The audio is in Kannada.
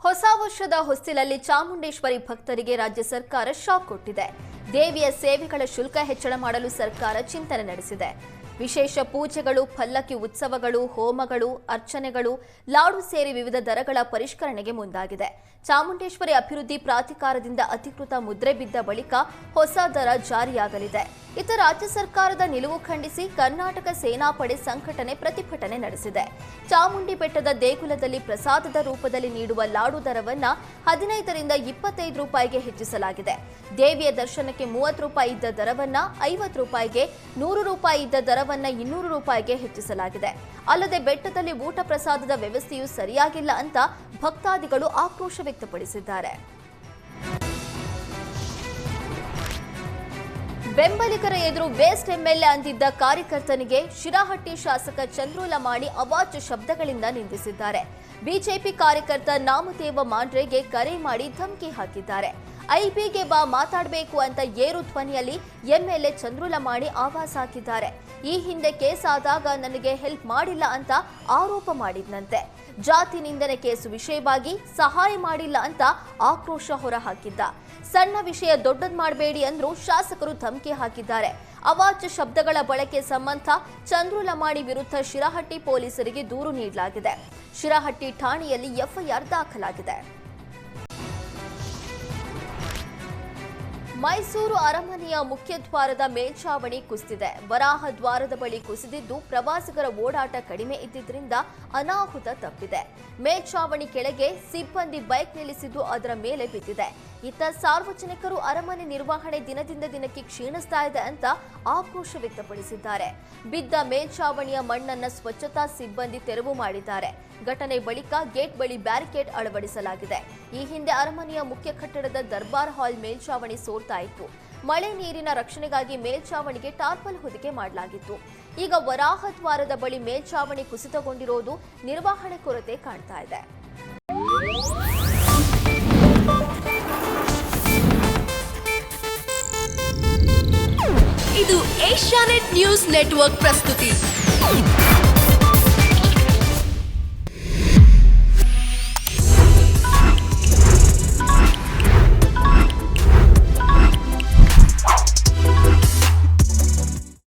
ಹೊಸ ವರ್ಷದ ಹೊಸ್ತಿಲಲ್ಲಿ ಚಾಮುಂಡೇಶ್ವರಿ ಭಕ್ತರಿಗೆ ರಾಜ್ಯ ಸರ್ಕಾರ ಶಾಕ್ ಕೊಟ್ಟಿದೆ. ದೇವಿಯ ಸೇವೆಗಳ ಶುಲ್ಕ ಹೆಚ್ಚಳ ಮಾಡಲು ಸರ್ಕಾರ ಚಿಂತನೆ ನಡೆಸಿದೆ. ವಿಶೇಷ ಪೂಜೆಗಳು, ಪಲ್ಲಕ್ಕಿ ಉತ್ಸವಗಳು, ಹೋಮಗಳು, ಅರ್ಚನೆಗಳು, ಲಾಡು ಸೇರಿ ವಿವಿಧ ದರಗಳ ಪರಿಷ್ಕರಣೆಗೆ ಮುಂದಾಗಿದೆ. ಚಾಮುಂಡೇಶ್ವರಿ ಅಭಿವೃದ್ಧಿ ಪ್ರಾಧಿಕಾರದಿಂದ ಅಧಿಕೃತ ಮುದ್ರೆ ಬಿದ್ದ ಬಳಿಕ ಹೊಸ ದರ ಜಾರಿಯಾಗಲಿದೆ. ಇತ್ತ ರಾಜ್ಯ ಸರ್ಕಾರದ ನಿಲುವು ಖಂಡಿಸಿ ಕರ್ನಾಟಕ ಸೇನಾಪಡೆ ಸಂಘಟನೆ ಪ್ರತಿಭಟನೆ ನಡೆಸಿದೆ. ಚಾಮುಂಡಿ ಬೆಟ್ಟದ ದೇಗುಲದಲ್ಲಿ ಪ್ರಸಾದದ ರೂಪದಲ್ಲಿ ನೀಡುವ ಲಾಡು ದರವನ್ನು 15 ರಿಂದ 25 ರೂಪಾಯಿಗೆ ಹೆಚ್ಚಿಸಲಾಗಿದೆ. ದೇವಿಯ ದರ್ಶನಕ್ಕೆ 30 ರೂಪಾಯಿ ಇದ್ದ ದರವನ್ನು 50 ರೂಪಾಯಿಗೆ, 100 ರೂಪಾಯಿ ಇದ್ದ ದರವನ್ನು 200 ರೂಪಾಯಿಗೆ ಹೆಚ್ಚಿಸಲಾಗಿದೆ. ಅಲ್ಲದೆ ಬೆಟ್ಟದಲ್ಲಿ ಊಟ ಪ್ರಸಾದದ ವ್ಯವಸ್ಥೆಯೂ ಸರಿಯಾಗಿಲ್ಲ ಅಂತ ಭಕ್ತಾದಿಗಳು ಆಕ್ರೋಶ ವ್ಯಕ್ತಪಡಿಸಿದ್ದಾರೆ. ಬೆಂಬಲಿಗರ ಎದುರು ವೇಸ್ಟ್ ಎಂಎಲ್ಎ ಅಂದಿದ್ದ ಕಾರ್ಯಕರ್ತನಿಗೆ ಶಿರಹಟ್ಟಿ ಶಾಸಕ ಚಂದ್ರು ಲಮಾಣಿ ಅವಾಚ್ಯ ಶಬ್ದಗಳಿಂದ ನಿಂದಿಸಿದ್ದಾರೆ. ಬಿಜೆಪಿ ಕಾರ್ಯಕರ್ತ ನಾಮದೇವ ಮಾಂಡ್ರೆಗೆ ಕರೆ ಮಾಡಿ ಧಮಕಿ ಹಾಕಿದ್ದಾರೆ. ಐಬಿಗೆ ಬಾ ಮಾತಾಡಬೇಕು ಅಂತ ಏರು ಧ್ವನಿಯಲ್ಲಿ ಎಂಎಲ್ಎ ಚಂದ್ರು ಲಮಾಣಿ ಆವಾಜ್ ಹಾಕಿದ್ದಾರೆ. ಈ ಹಿಂದೆ ಕೇಸ್ ಆದಾಗ ನನಗೆ ಹೆಲ್ಪ್ ಮಾಡಿಲ್ಲ ಅಂತ ಆರೋಪ ಮಾಡಿದ್ನಂತೆ. ಜಾತಿ ನಿಂದನೆ ಕೇಸು ವಿಷಯವಾಗಿ ಸಹಾಯ ಮಾಡಿಲ್ಲ ಅಂತ ಆಕ್ರೋಶ ಹೊರಹಾಕಿದ್ದ. ಸಣ್ಣ ವಿಷಯ ದೊಡ್ಡದ್ ಮಾಡಬೇಡಿ ಅಂದ್ರೂ ಶಾಸಕರು ಧಮಕಿ ಹಾಕಿದ್ದಾರೆ. ಅವಾಚ್ಯ ಶಬ್ದಗಳ ಬಳಕೆ ಸಂಬಂಧ ಚಂದ್ರು ಲಮಾಣಿ ವಿರುದ್ಧ ಶಿರಹಟ್ಟಿ ಪೊಲೀಸರಿಗೆ ದೂರು ನೀಡಲಾಗಿದೆ. ಶಿರಹಟ್ಟಿ ಠಾಣೆಯಲ್ಲಿ ಎಫ್ಐಆರ್ ದಾಖಲಾಗಿದೆ. ಮೈಸೂರು ಅರಮನೆಯ ಮುಖ್ಯದ್ವಾರದ ಮೇಲ್ಛಾವಣಿ ಕುಸಿದಿದೆ. ವರಾಹ ದ್ವಾರದ ಬಳಿ ಕುಸಿದಿದ್ದು ಪ್ರವಾಸಿಗರ ಓಡಾಟ ಕಡಿಮೆ ಇದ್ದಿದ್ದರಿಂದ ಅನಾಹುತ ತಪ್ಪಿದೆ. ಮೇಲ್ಛಾವಣಿ ಕೆಳಗೆ ಸಿಬ್ಬಂದಿ ಬೈಕ್ ನಿಲ್ಲಿಸಿದ್ದು ಅದರ ಮೇಲೆ ಬಿದ್ದಿದೆ. ಇತ್ತ ಸಾರ್ವಜನಿಕರು ಅರಮನೆ ನಿರ್ವಹಣೆ ದಿನದಿಂದ ದಿನಕ್ಕೆ ಕ್ಷೀಣಿಸ್ತಾ ಇದೆ ಅಂತ ಆಕ್ರೋಶ ವ್ಯಕ್ತಪಡಿಸಿದ್ದಾರೆ. ಬಿದ್ದ ಮೇಲ್ಛಾವಣಿಯ ಮಣ್ಣನ್ನು ಸ್ವಚ್ಛತಾ ಸಿಬ್ಬಂದಿ ತೆರವು ಮಾಡಿದ್ದಾರೆ. ಘಟನೆ ಬಳಿಕ ಗೇಟ್ ಬಳಿ ಬ್ಯಾರಿಕೇಡ್ ಅಳವಡಿಸಲಾಗಿದೆ. ಈ ಹಿಂದೆ ಅರಮನೆಯ ಮುಖ್ಯ ಕಟ್ಟಡದ ದರ್ಬಾರ್ ಹಾಲ್ ಮೇಲ್ಛಾವಣಿ ಸೋರ್ತಾ ಇತ್ತು. ಮಳೆ ನೀರಿನ ರಕ್ಷಣೆಗಾಗಿ ಮೇಲ್ಛಾವಣಿಗೆ ಟಾರ್ಪಲ್ ಹೊದಿಕೆ ಮಾಡಲಾಗಿತ್ತು. ಈಗ ವರಾಹ ದ್ವಾರದ ಬಳಿ ಮೇಲ್ಛಾವಣಿ ಕುಸಿತಗೊಂಡಿರೋದು ನಿರ್ವಹಣೆ ಕೊರತೆ ಕಾಣ್ತಾ ಇದೆ. ಇದು ಏಷ್ಯಾನೆಟ್ ನ್ಯೂಸ್ ನೆಟ್ವರ್ಕ್ ಪ್ರಸ್ತುತಿ.